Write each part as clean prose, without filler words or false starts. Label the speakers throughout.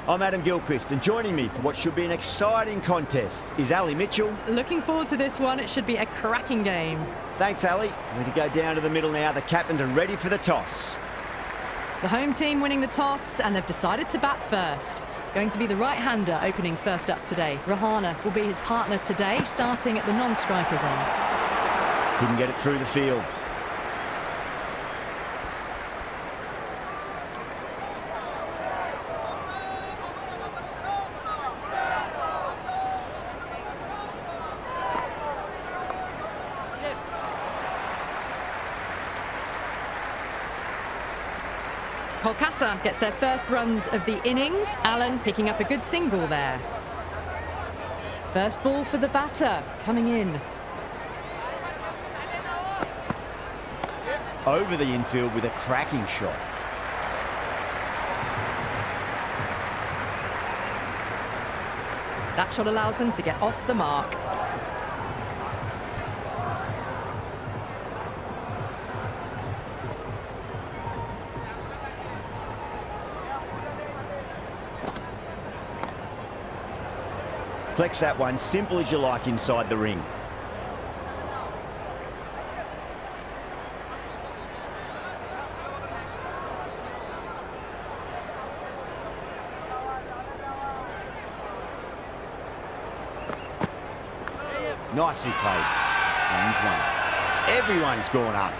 Speaker 1: I'm Adam Gilchrist, and joining me for what should be an exciting contest is Ali Mitchell.
Speaker 2: Looking forward to this one. It should be a cracking game.
Speaker 1: Thanks, Ali. We're to go down to the middle now. The captains are ready for the toss.
Speaker 2: The home team winning the toss, and they've decided to bat first. Going to be the right-hander opening first up today. Rahana will be his partner today, starting at the non-striker's end.
Speaker 1: Couldn't get it through the field.
Speaker 2: Kolkata gets their first runs of the innings. Allen picking up a good single there. First ball for the batter, coming in.
Speaker 1: Over the infield with a cracking shot.
Speaker 2: That shot allows them to get off the mark.
Speaker 1: Flex that one, simple as you like inside the ring. Nicely played. One's one. Everyone's gone up.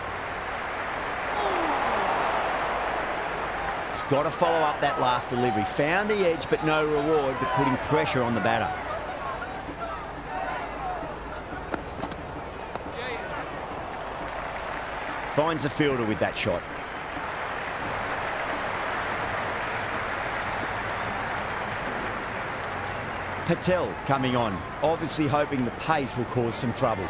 Speaker 1: He's got to follow up that last delivery. Found the edge, but no reward, but putting pressure on the batter. Finds the fielder with that shot. Patel coming on, obviously hoping the pace will cause some trouble.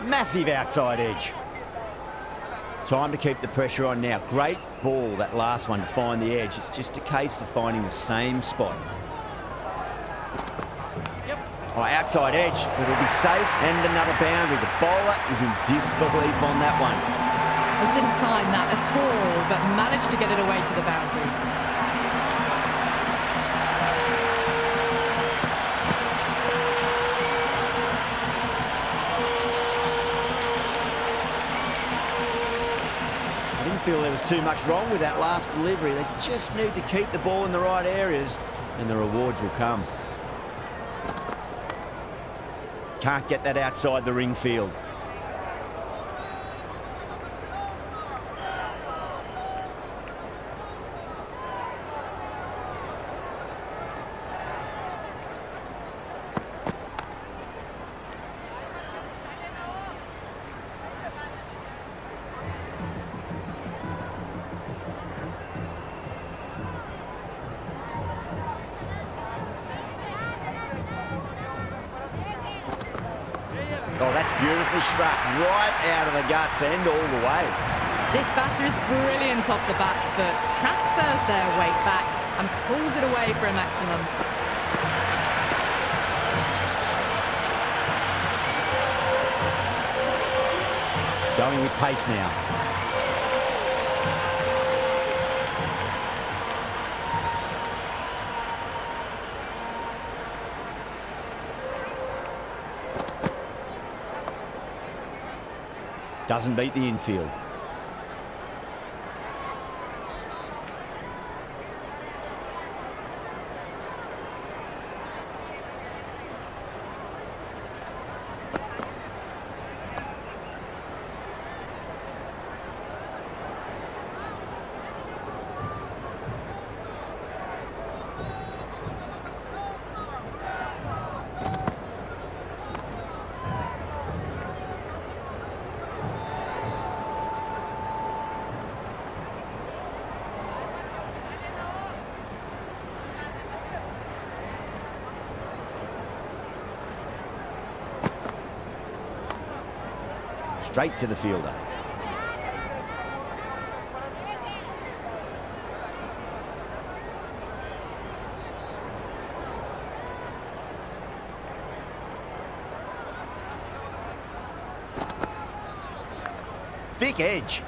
Speaker 1: Massive outside edge. Time to keep the pressure on now. Great ball, that last one, to find the edge. It's just a case of finding the same spot. Oh, outside edge, but it'll be safe, and another boundary. The bowler is in disbelief on that one.
Speaker 2: He didn't time that at all, but managed to get it away to the boundary.
Speaker 1: Feel there was too much wrong with that last delivery. They just need to keep the ball in the right areas and the rewards will come. Can't get that outside the ring field. Oh, that's beautifully struck, right out of the guts and all the way.
Speaker 2: This batter is brilliant off the back foot, transfers their weight back and pulls it away for a maximum.
Speaker 1: Going with pace now. Doesn't beat the infield. Straight to the fielder. Thick edge.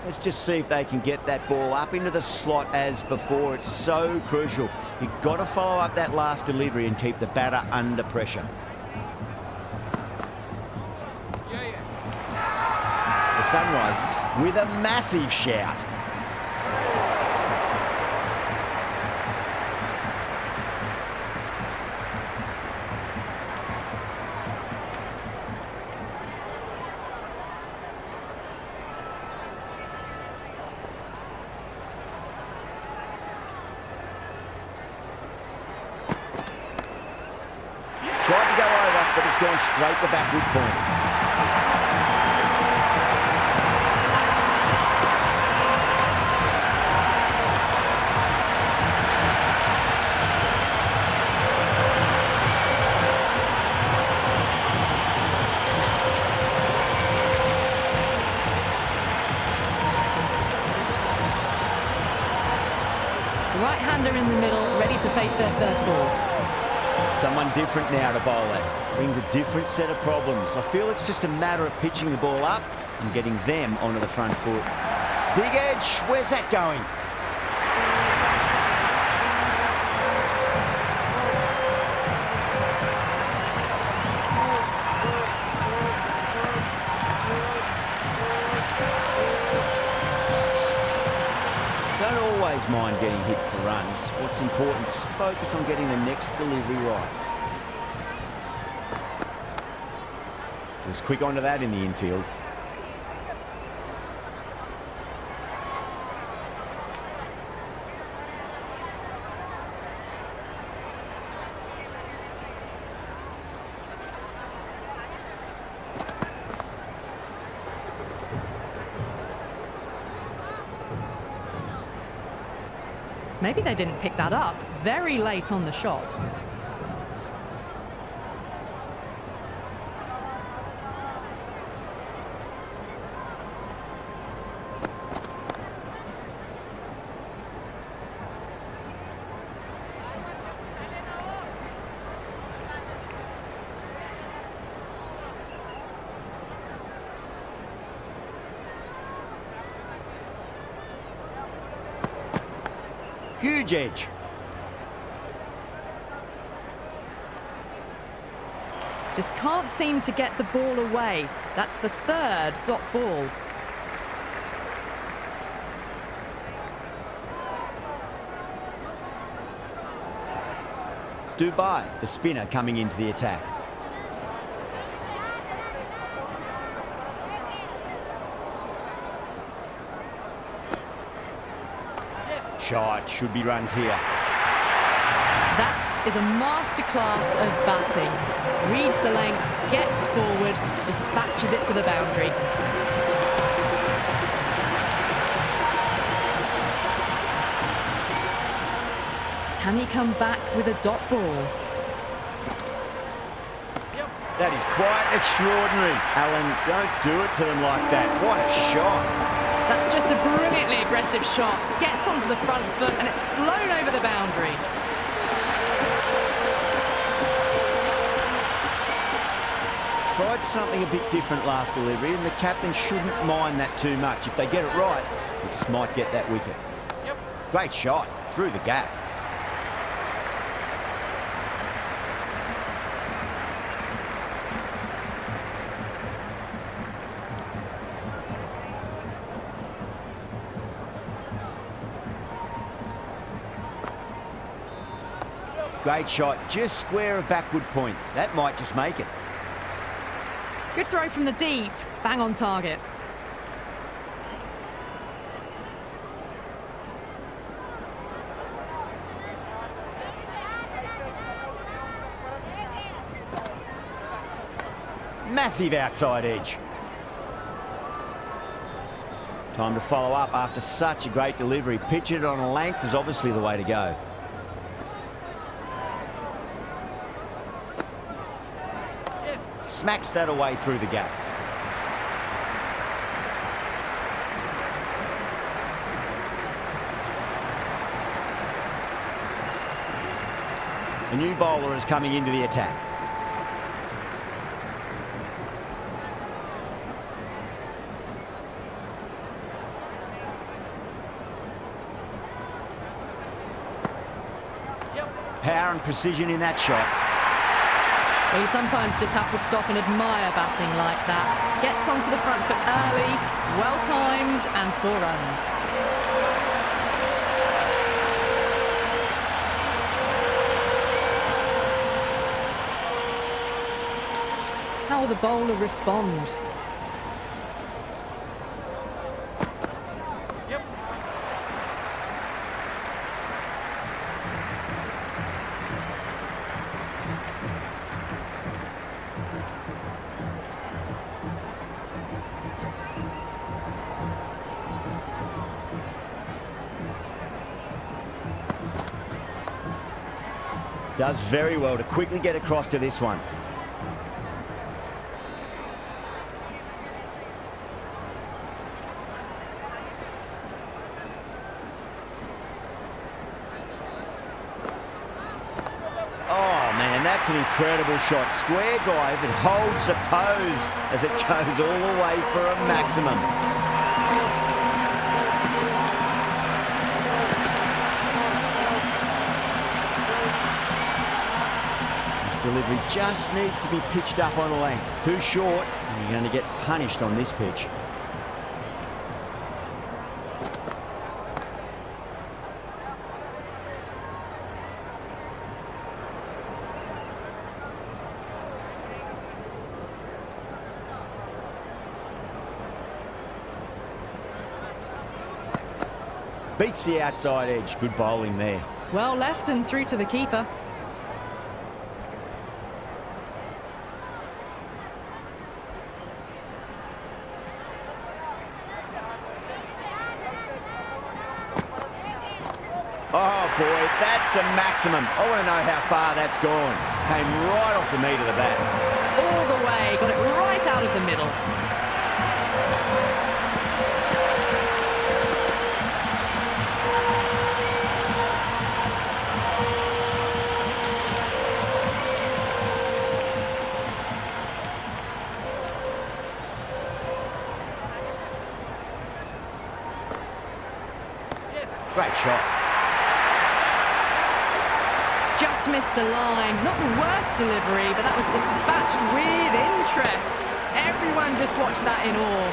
Speaker 1: Let's just see if they can get that ball up into the slot as before. It's so crucial. You've got to follow up that last delivery and keep the batter under pressure. The Sunrisers with a massive shout. Tried to go over, but it's gone straight to backward point.
Speaker 2: The right-hander in the middle, ready to face their first ball.
Speaker 1: Someone different now to bowl at. Brings a different set of problems. I feel it's just a matter of pitching the ball up and getting them onto the front foot. Big edge, where's that going? Don't always mind getting hit for runs. What's important is just focus on getting the next delivery right. Was quick onto that in the infield.
Speaker 2: Maybe they didn't pick that up very late on the shot.
Speaker 1: Huge edge.
Speaker 2: Just can't seem to get the ball away. That's the third dot ball.
Speaker 1: Dubai, the spinner, coming into the attack. Shot, should be runs here.
Speaker 2: That is a masterclass of batting. Reads the length, gets forward, dispatches it to the boundary. Can he come back with a dot ball?
Speaker 1: That is quite extraordinary. Alan, don't do it to them like that. What a shot.
Speaker 2: That's just a brilliantly aggressive shot. Gets onto the front foot and it's flown over the boundary.
Speaker 1: Tried something a bit different last delivery, and the captain shouldn't mind that too much. If they get it right, they just might get that wicket. Great shot through the gap. Great shot, just square of backward point. That might just make it.
Speaker 2: Good throw from the deep, bang on target.
Speaker 1: Massive outside edge. Time to follow up after such a great delivery. Pitch it on a length is obviously the way to go. Smacks that away through the gap. A new bowler is coming into the attack. Power and precision in that shot.
Speaker 2: Well, you sometimes just have to stop and admire batting like that. Gets onto the front foot early, well-timed, and 4 runs. How will the bowler respond?
Speaker 1: Does very well to quickly get across to this one. Oh man, that's an incredible shot. Square drive, it holds the pose as it goes all the way for a maximum. Delivery just needs to be pitched up on a length. Too short, and you're going to get punished on this pitch. Beats the outside edge. Good bowling there.
Speaker 2: Well left and through to the keeper.
Speaker 1: Oh boy, that's a maximum. I want to know how far that's gone. Came right off the meat of the bat.
Speaker 2: All the way, got it right out of the middle.
Speaker 1: Great shot.
Speaker 2: Just missed the line. Not the worst delivery, but that was dispatched with interest. Everyone just watched that in awe.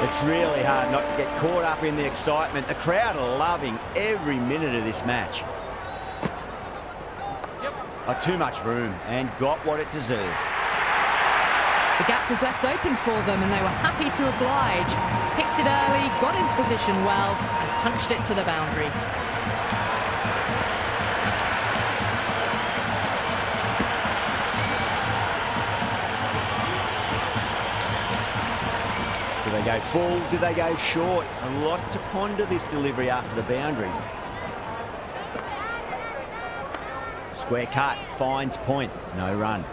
Speaker 1: It's really hard not to get caught up in the excitement. The crowd are loving every minute of this match. Too much room and got what it deserved.
Speaker 2: The gap was left open for them and they were happy to oblige. Picked it early, got into position well and punched it to the boundary.
Speaker 1: Do they go full? Do they go short? A lot to ponder this delivery after the boundary. Square cut, finds point, no run.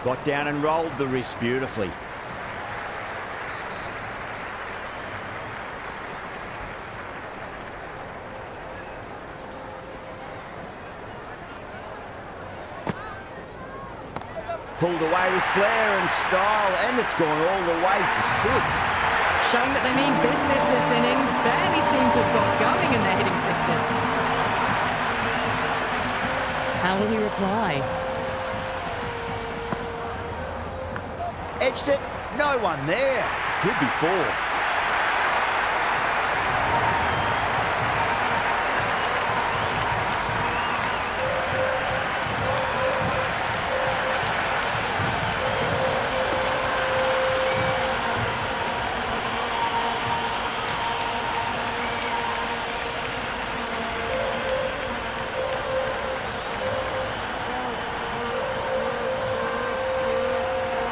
Speaker 1: Got down and rolled the wrist beautifully. Pulled away with flair and style, and it's gone all the way for 6.
Speaker 2: Showing that they mean business this innings. Barely seem to have got going and they're hitting 6s. How will he reply?
Speaker 1: Edged it, no one there. Could be 4.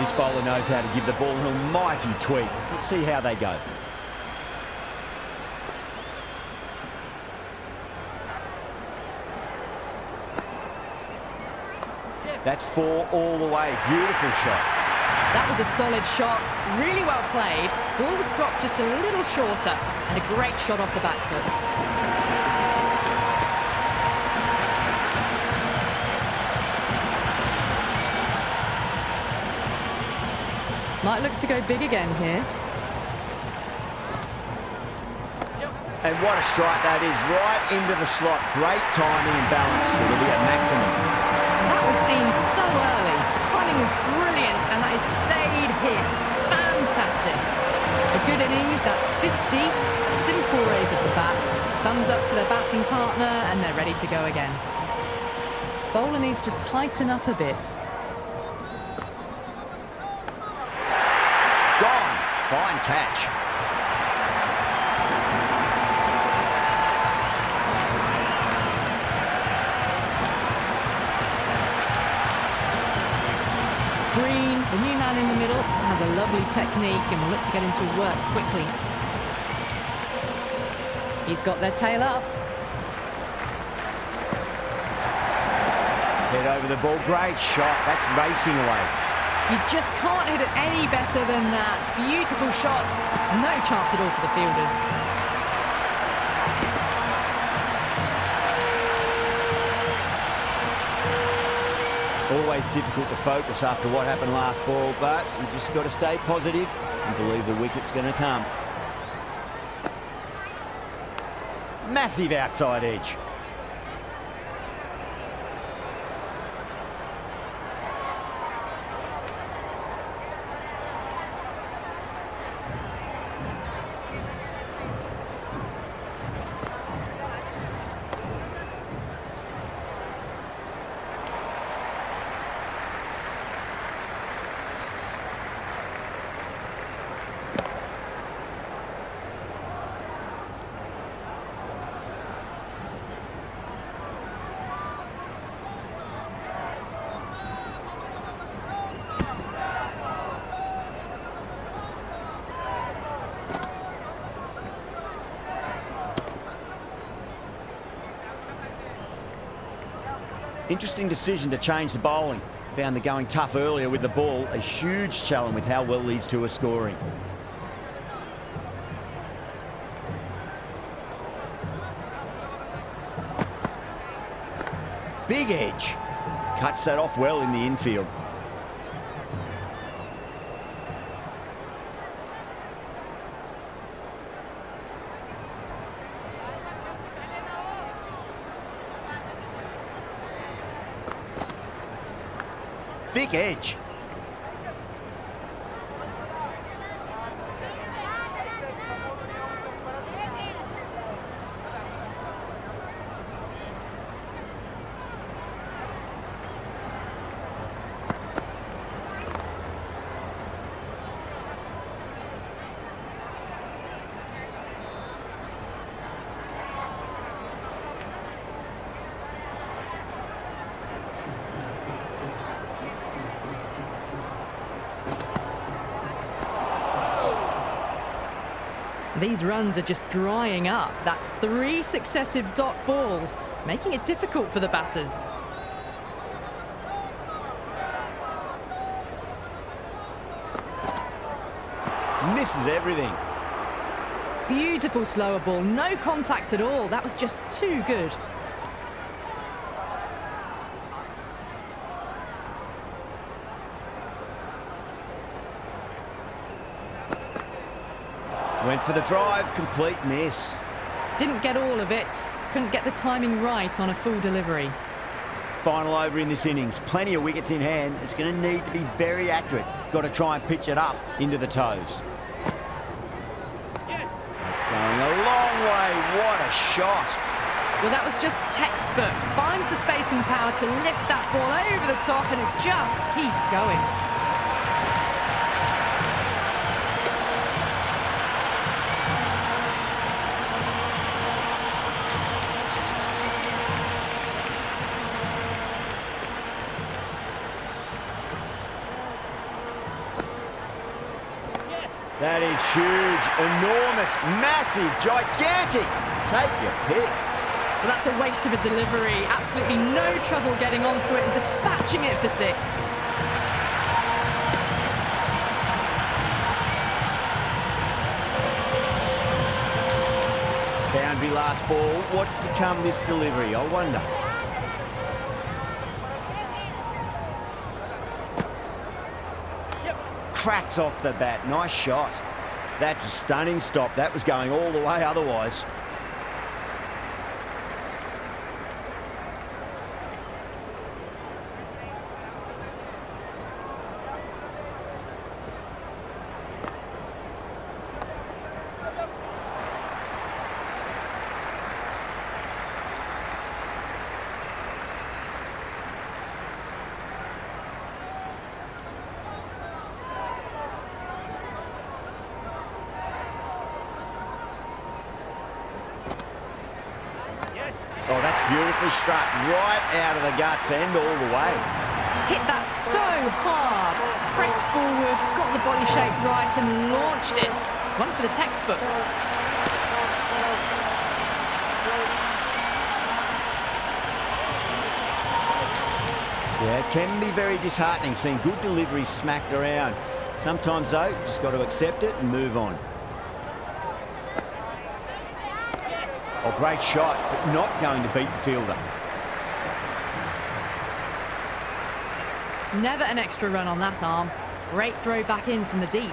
Speaker 1: This bowler knows how to give the ball an almighty tweak. Let's see how they go. That's 4 all the way. Beautiful shot.
Speaker 2: That was a solid shot, really well played. Ball was dropped just a little shorter, and a great shot off the back foot. Might look to go big again here.
Speaker 1: And what a strike that is, right into the slot. Great timing and balance. It'll be at maximum.
Speaker 2: That was seen so early. Timing was brilliant, and that is stayed hit. Fantastic. A good innings, that's 50. Simple raise of the bats. Thumbs up to their batting partner, and they're ready to go again. Bowler needs to tighten up a bit.
Speaker 1: Gone. Fine catch.
Speaker 2: Green, the new man in the middle, has a lovely technique and will look to get into his work quickly. He's got their tail up.
Speaker 1: Head over the ball. Great shot. That's racing away.
Speaker 2: You just can't hit it any better than that. Beautiful shot. No chance at all for the fielders.
Speaker 1: Always difficult to focus after what happened last ball, but you just got to stay positive and believe the wicket's going to come. Massive outside edge. Interesting decision to change the bowling. Found the going tough earlier with the ball. A huge challenge with how well these two are scoring. Big edge. Cuts that off well in the infield. Thick edge.
Speaker 2: These runs are just drying up. That's 3 successive dot balls, making it difficult for the batters.
Speaker 1: Misses everything.
Speaker 2: Beautiful slower ball, no contact at all. That was just too good.
Speaker 1: Went for the drive, complete miss.
Speaker 2: Didn't get all of it. Couldn't get the timing right on a full delivery.
Speaker 1: Final over in this innings. Plenty of wickets in hand. It's going to need to be very accurate. Got to try and pitch it up into the toes. Yes. It's going a long way. What a shot.
Speaker 2: Well, that was just textbook. Finds the spacing power to lift that ball over the top, and it just keeps going.
Speaker 1: That is huge, enormous, massive, gigantic. Take your pick.
Speaker 2: Well, that's a waste of a delivery. Absolutely no trouble getting onto it and dispatching it for 6.
Speaker 1: Boundary last ball. What's to come this delivery, I wonder. Cracks off the bat. Nice shot. That's a stunning stop. That was going all the way otherwise. Oh, that's beautifully struck right out of the guts and all the way.
Speaker 2: Hit that so hard. Pressed forward, got the body shape right and launched it. One for the textbook.
Speaker 1: Yeah, it can be very disheartening seeing good deliveries smacked around. Sometimes, though, you just got to accept it and move on. Oh, great shot, but not going to beat the fielder.
Speaker 2: Never an extra run on that arm. Great throw back in from the deep.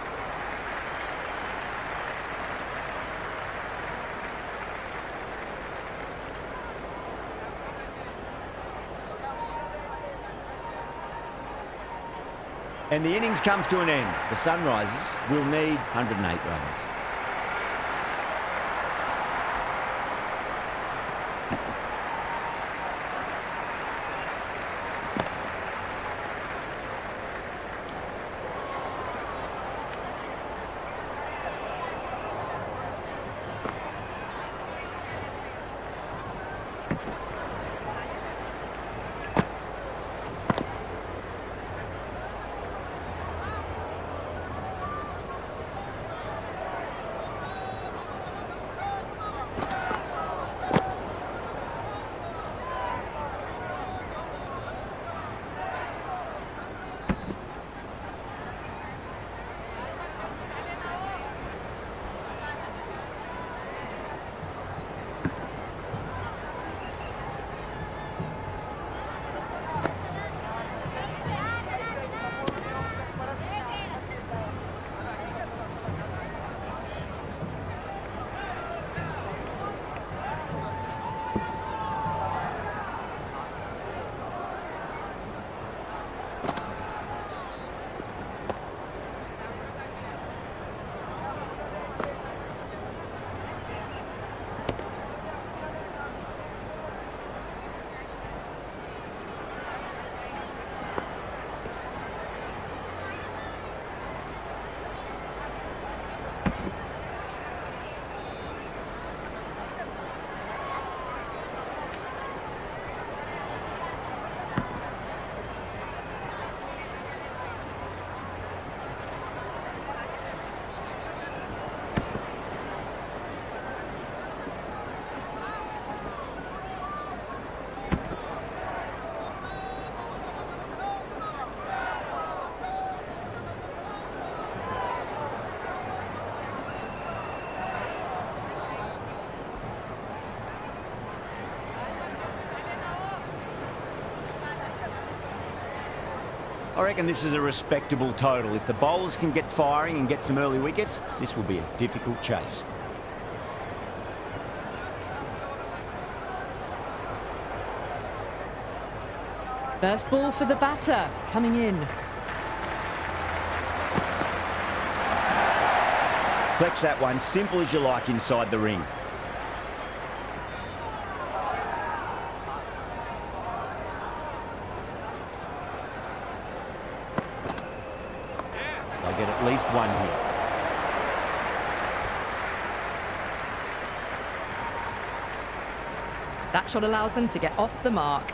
Speaker 1: And the innings comes to an end. The Sunrisers will need 108 runs. I reckon this is a respectable total. If the bowlers can get firing and get some early wickets, this will be a difficult chase.
Speaker 2: First ball for the batter, coming in.
Speaker 1: Flex that one, simple as you like inside the ring. They'll get at least one here.
Speaker 2: That shot allows them to get off the mark.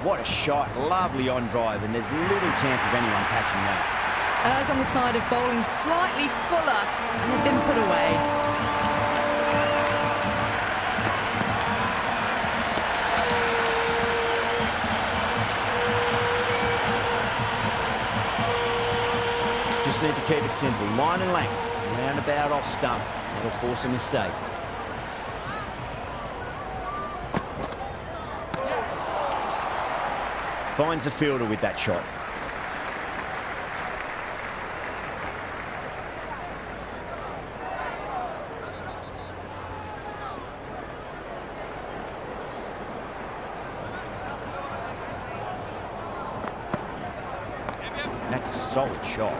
Speaker 1: what a shot. Lovely on drive, and there's little chance of anyone catching that.
Speaker 2: Errs on the side of bowling slightly fuller, and they've been put away.
Speaker 1: Just need to keep it simple. Line and length. Roundabout off stump. That'll force a mistake. Finds the fielder with that shot. That's a solid shot.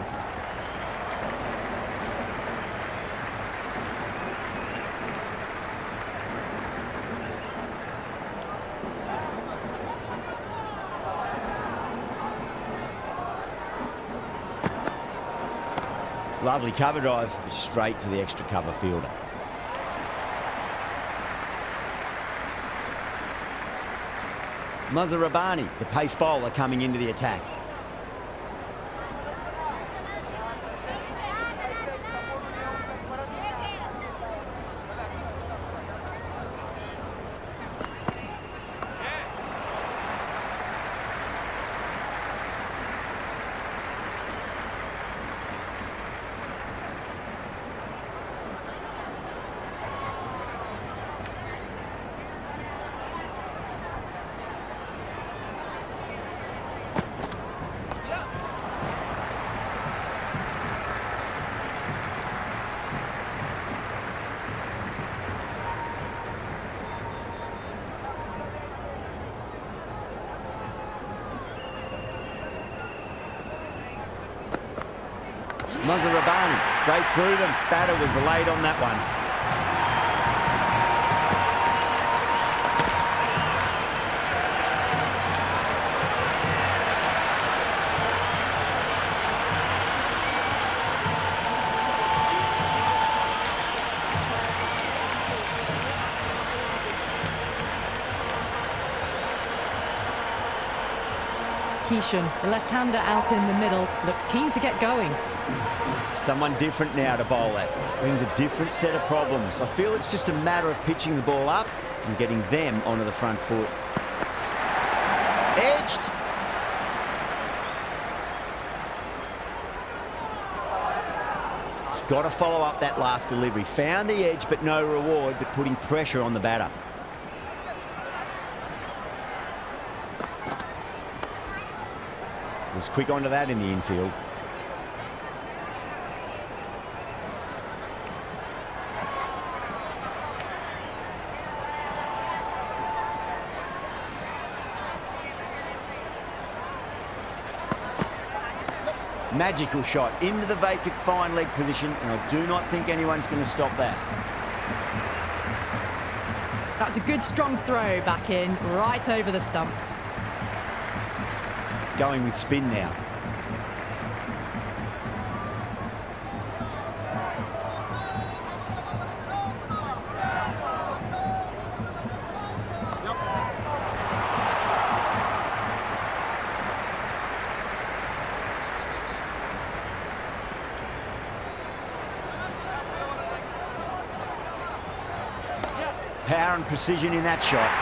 Speaker 1: Lovely cover drive, straight to the extra cover fielder. Mazharabani, the pace bowler, coming into the attack. Mazharabani, straight through them. Batter was late on that one.
Speaker 2: Kishan, the left-hander out in the middle, looks keen to get going.
Speaker 1: Someone different now to bowl at. Brings a different set of problems. I feel it's just a matter of pitching the ball up and getting them onto the front foot. Edged. Just got to follow up that last delivery. Found the edge, but no reward, but putting pressure on the batter. Was quick onto that in the infield. Magical shot into the vacant fine leg position, and I do not think anyone's going to stop that.
Speaker 2: That's a good strong throw back in, right over the stumps.
Speaker 1: Going with spin now. Power and precision in that shot.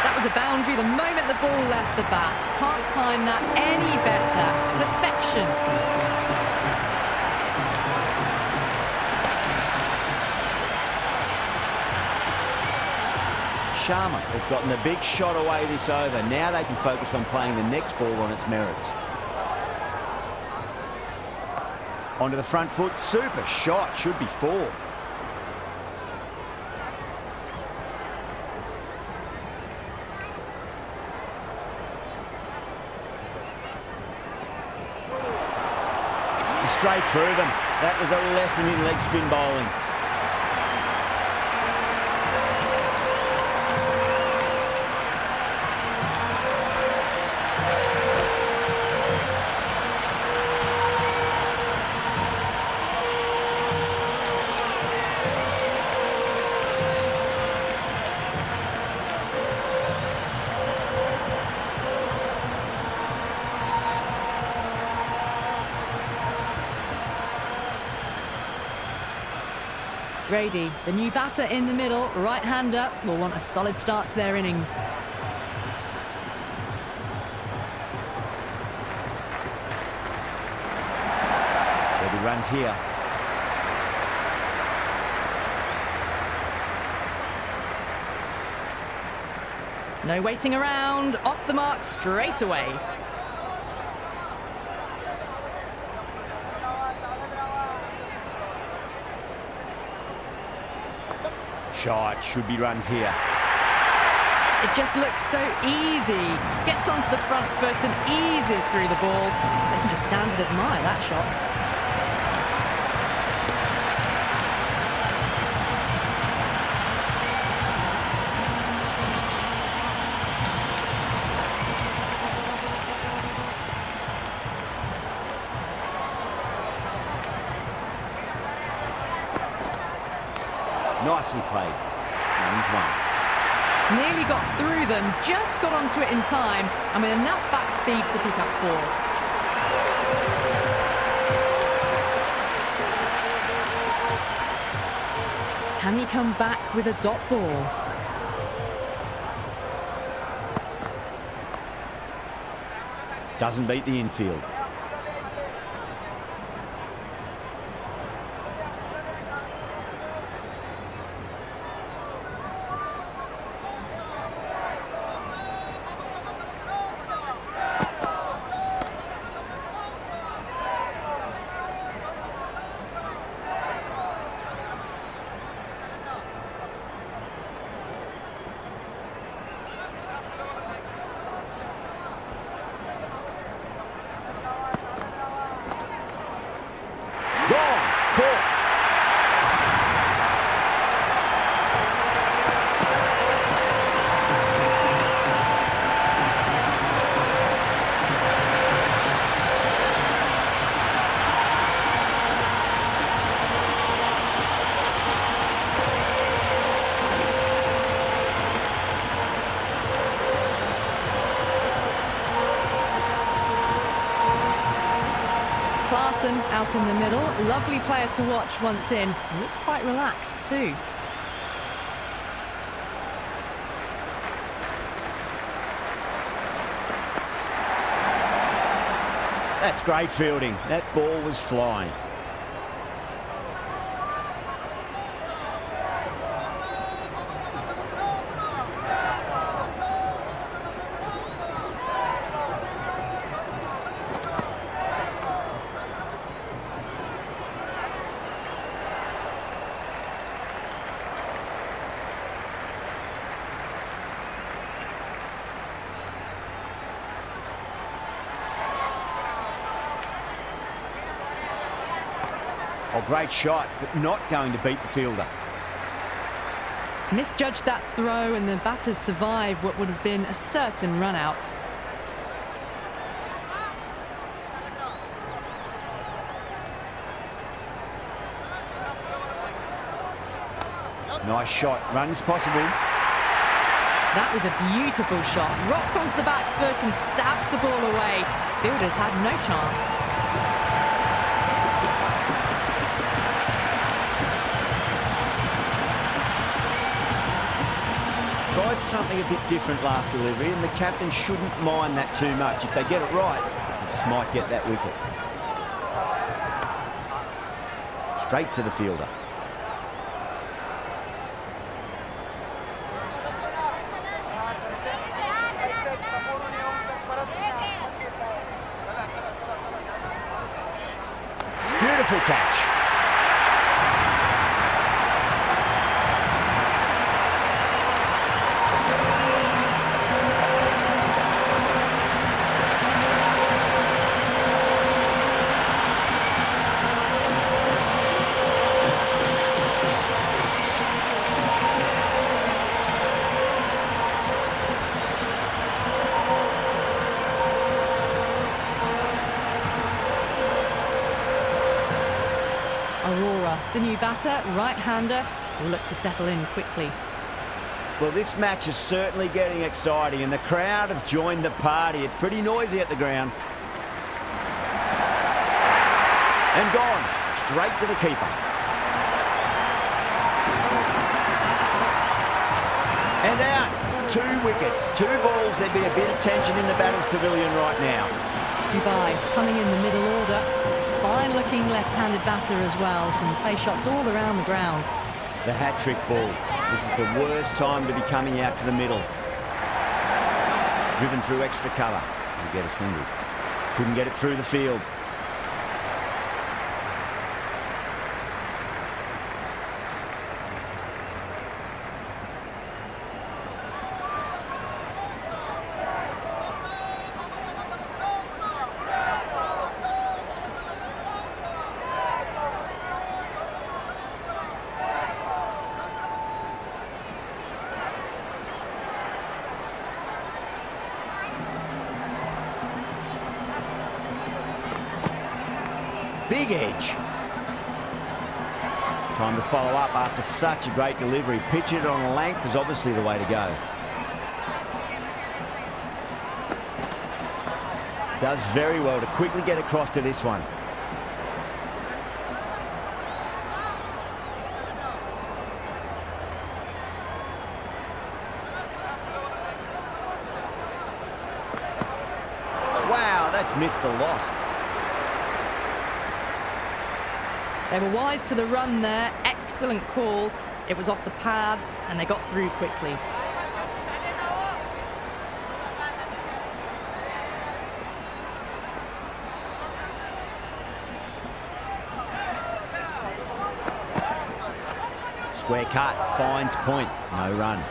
Speaker 2: That was a boundary the moment the ball left the bat. Can't time that any better. Perfection.
Speaker 1: Sharma has gotten the big shot away this over. Now they can focus on playing the next ball on its merits. Onto the front foot. Super shot. Should be 4. Straight through them. That was a lesson in leg spin bowling.
Speaker 2: Grady, the new batter in the middle, right-hander, will want a solid start to their innings.
Speaker 1: There'll be runs here.
Speaker 2: No waiting around, off the mark straight away.
Speaker 1: Shot, should be runs here.
Speaker 2: It just looks so easy. Gets onto the front foot and eases through the ball. They can just stand and admire that shot.
Speaker 1: Nicely played. Runs one.
Speaker 2: Nearly got through them, just got onto it in time, and with enough bat speed to pick up 4. Can he come back with a dot ball?
Speaker 1: Doesn't beat the infield.
Speaker 2: Out in the middle, lovely player to watch once in. He looks quite relaxed too.
Speaker 1: That's great fielding. That ball was flying. Oh, great shot, but not going to beat the fielder.
Speaker 2: Misjudged that throw and the batters survived what would have been a certain run-out.
Speaker 1: Nice shot, runs possible.
Speaker 2: That was a beautiful shot. Rocks onto the back foot and stabs the ball away. Fielders had no chance.
Speaker 1: Tried something a bit different last delivery, and the captain shouldn't mind that too much. If they get it right, they just might get that wicket. Straight to the fielder. Beautiful catch.
Speaker 2: The new batter, right-hander, will look to settle in quickly.
Speaker 1: Well, this match is certainly getting exciting, and the crowd have joined the party. It's pretty noisy at the ground. And gone, straight to the keeper. And out. 2 wickets, 2 balls. There'd be a bit of tension in the batter's pavilion right now.
Speaker 2: Dubai coming in the middle order. Fine-looking left-handed batter as well. Can play shots all around the ground.
Speaker 1: The hat-trick ball. This is the worst time to be coming out to the middle. Driven through extra cover. You get a single. Couldn't get it through the field. Big edge. Time to follow up after such a great delivery. Pitch it on a length is obviously the way to go. Does very well to quickly get across to this one. Wow, that's missed the lot.
Speaker 2: They were wise to the run there. Excellent call. It was off the pad and they got through quickly.
Speaker 1: Square cut, finds point, no run.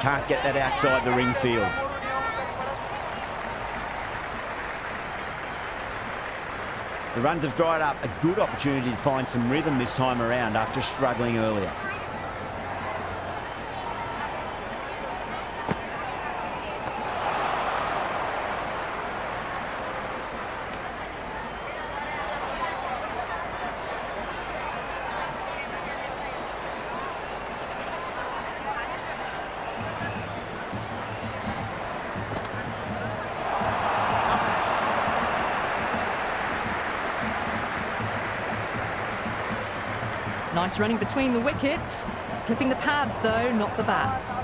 Speaker 1: Can't get that outside the ring field. The runs have dried up. A good opportunity to find some rhythm this time around after struggling earlier.
Speaker 2: Nice running between the wickets. Clipping the pads though, not the bats.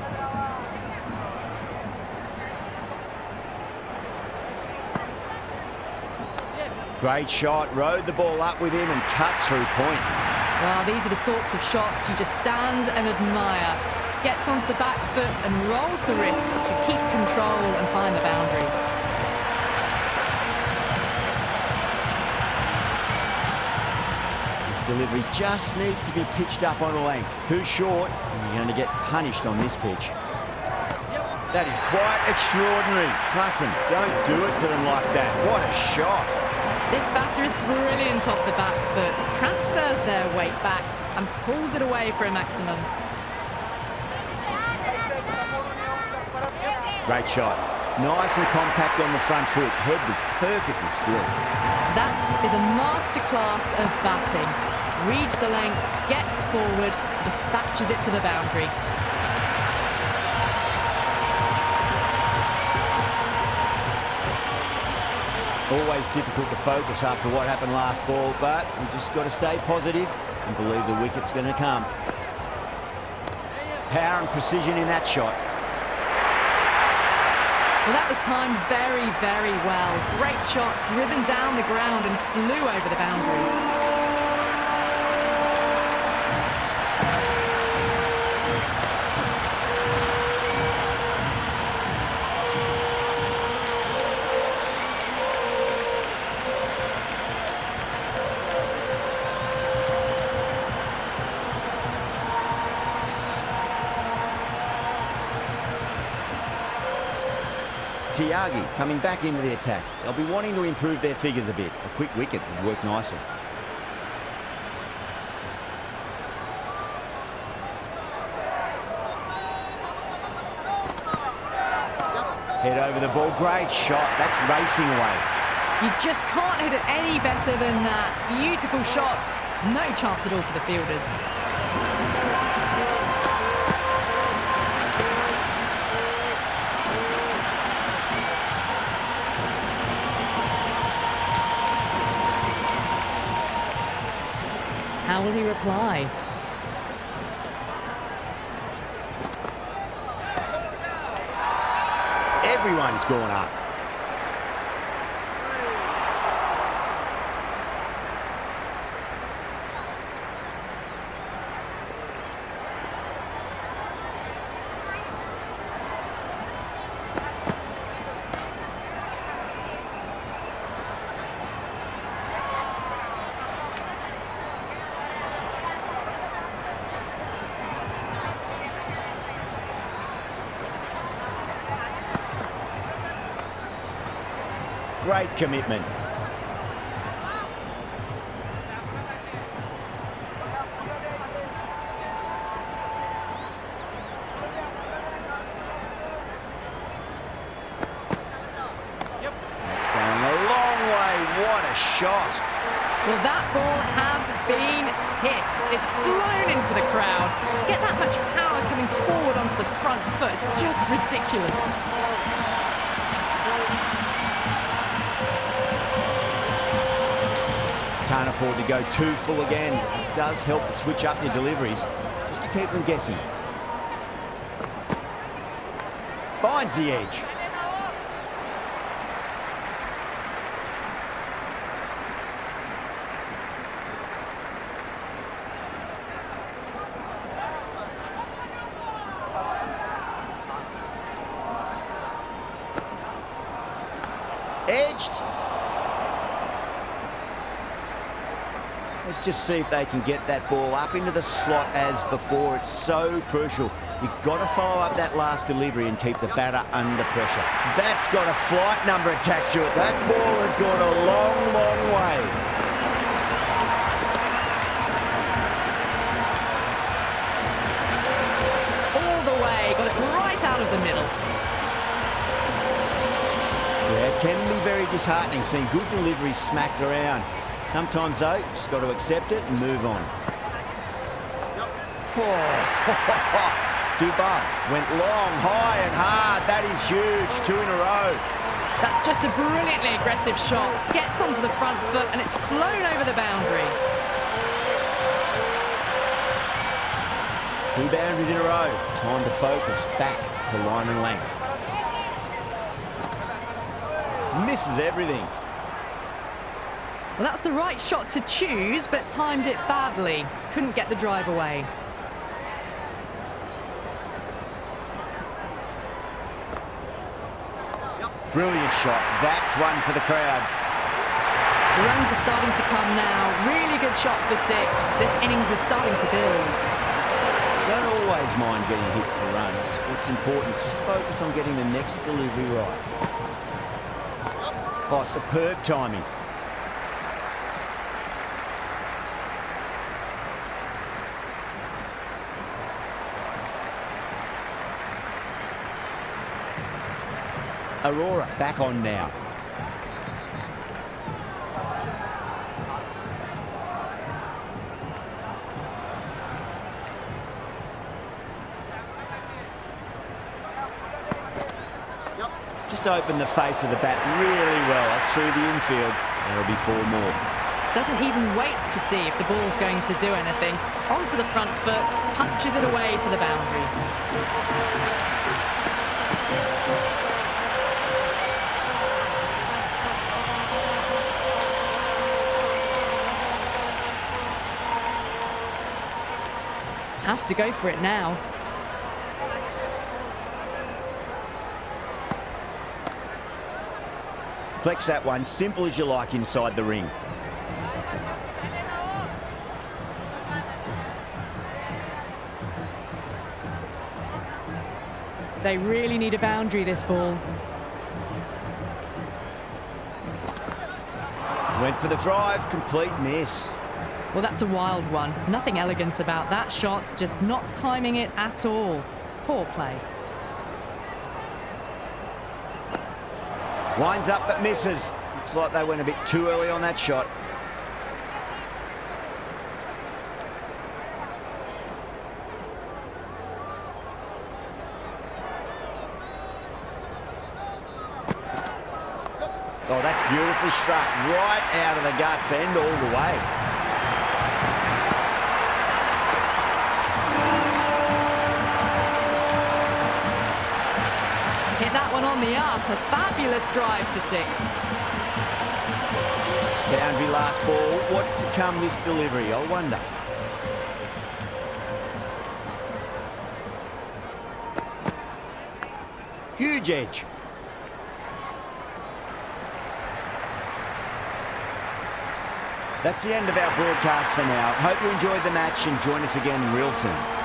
Speaker 1: Great shot, rode the ball up with him and cuts through point.
Speaker 2: Well, these are the sorts of shots you just stand and admire. Gets onto the back foot and rolls the wrists to keep control and find the boundary.
Speaker 1: Delivery just needs to be pitched up on a length. Too short, and you're going to get punished on this pitch. That is quite extraordinary. Klassen, don't do it to them like that. What a shot.
Speaker 2: This batter is brilliant off the back foot, transfers their weight back and pulls it away for a maximum.
Speaker 1: Great shot. Nice and compact on the front foot. Head was perfectly still.
Speaker 2: That is a masterclass of batting. Reads the length, gets forward, dispatches it to the boundary.
Speaker 1: Always difficult to focus after what happened last ball, but we just got to stay positive and believe the wicket's going to come. Power and precision in that shot.
Speaker 2: Well, that was timed very, very well. Great shot, driven down the ground and flew over the boundary.
Speaker 1: Tiagi coming back into the attack. They'll be wanting to improve their figures a bit. A quick wicket would work nicely. Head over the ball. Great shot. That's racing away.
Speaker 2: You just can't hit it any better than that. Beautiful shot. No chance at all for the fielders. How will he reply?
Speaker 1: Everyone's gone up. Great commitment. That's going a long way. What a shot.
Speaker 2: Well, that ball has been hit. It's flown into the crowd. To get that much power coming forward onto the front foot is just ridiculous.
Speaker 1: Can't afford to go too full again. It does help to switch up your deliveries, just to keep them guessing. Finds the edge. Edged. Let's just see if they can get that ball up into the slot as before. It's so crucial. You've got to follow up that last delivery and keep the batter under pressure. That's got a flight number attached to it. That ball has gone a long, long way.
Speaker 2: All the way, got it right out of the middle.
Speaker 1: Yeah, it can be very disheartening seeing good deliveries smacked around. Sometimes, though, you just got to accept it and move on. Dubai went long, high and hard. That is huge. 2 in a row.
Speaker 2: That's just a brilliantly aggressive shot. Gets onto the front foot and it's flown over the boundary.
Speaker 1: 2 boundaries in a row. Time to focus back to line and length. Misses everything.
Speaker 2: Well, that's the right shot to choose, but timed it badly. Couldn't get the drive away.
Speaker 1: Brilliant shot. That's one for the crowd.
Speaker 2: The runs are starting to come now. Really good shot for 6. This innings is starting to build.
Speaker 1: Don't always mind getting hit for runs. What's important, just focus on getting the next delivery right. Oh, superb timing. Aurora back on now. Just open the face of the bat really well. That's through the infield. There'll be 4 more.
Speaker 2: Doesn't even wait to see if the ball's going to do anything. Onto the front foot, punches it away to the boundary. Have to go for it now.
Speaker 1: Flex that one, simple as you like inside the ring.
Speaker 2: They really need a boundary, this ball.
Speaker 1: Went for the drive, complete miss.
Speaker 2: Well, that's a wild one. Nothing elegant about that shot, just not timing it at all. Poor play.
Speaker 1: Winds up but misses. Looks like they went a bit too early on that shot. Oh, that's beautifully struck. Right out of the guts end all the way.
Speaker 2: Hit that one on the up. A fabulous drive for 6.
Speaker 1: Boundary last ball. What's to come this delivery, I wonder. Huge edge. That's the end of our broadcast for now. Hope you enjoyed the match and join us again real soon.